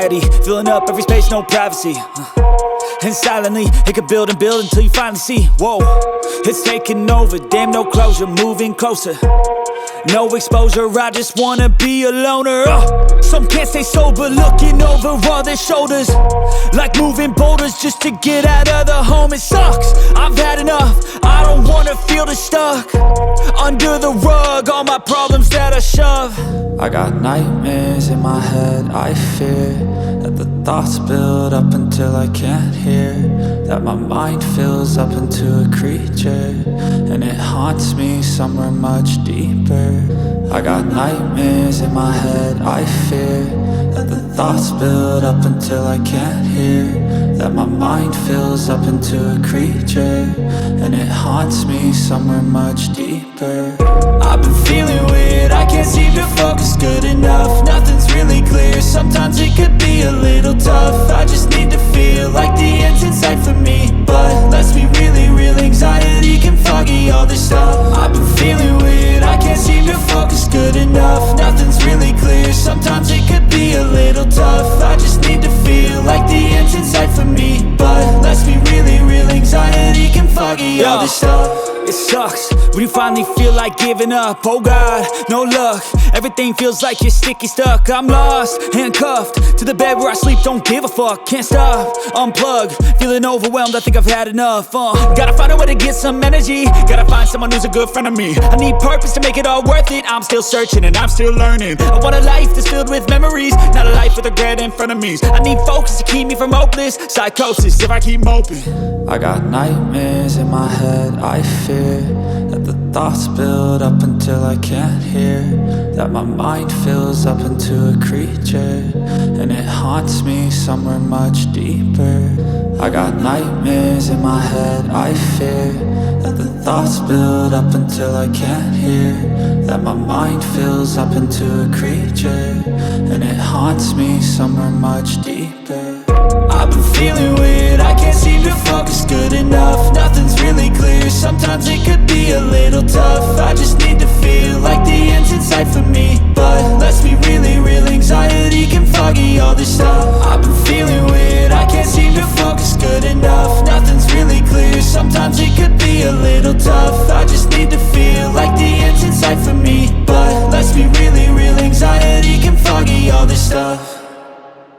anxiety, filling up every space, no privacy. And silently, it could build and build until you finally see, whoa, it's taking over, damn no closure, moving closer. No exposure, I just wanna be a loner. Some can't stay sober, looking over all their shoulders, like moving boulders just to get out of the home. It sucks, I've had enough, I don't wanna feel the stuck under the rug, all my problems that I shove. I got nightmares in my head, I fear that the thoughts build up until I can't hear, that my mind fills up into a creature, and it haunts me somewhere much deeper. I got nightmares in my head, I fear that the thoughts build up until I can't hear, that my mind fills up into a creature, and it haunts me somewhere much deeper. I've been feeling weird, I can't seem to focus good enough, nothing's really clear, sometimes it could be a little tough. I just need to feel like the end's in sight for me, but let's be really real, anxiety can foggy all this stuff. I've been feeling weird, I can't seem to focus good enough, nothing's really clear, sometimes it could be a little tough. I just need to feel like the end's in sight for me, but let's be really real, anxiety can foggy all this stuff. It sucks when you finally feel like giving up. Oh God, no luck, everything feels like you're sticky stuck. I'm lost, handcuffed to the bed where I sleep, don't give a fuck. Can't stop, unplug, feeling overwhelmed, I think I've had enough. Gotta find a way to get some energy, gotta find someone who's a good friend of me. I need purpose to make it all worth it, I'm still searching and I'm still learning. I want a life that's filled with memories, not a life with regret and frenemies. I need focus to keep me from hopeless psychosis if I keep moping. I got nightmares in my head, I fear that the thoughts build up until I can't hear, that my mind fills up into a creature, and it haunts me somewhere much deeper. I got nightmares in my head, I fear that the thoughts build up until I can't hear, that my mind fills up into a creature, and it haunts me somewhere much deeper. I've been feeling weird, I can't seem to focus good enough, nothing's really clear, sometimes it could be a little tough. I just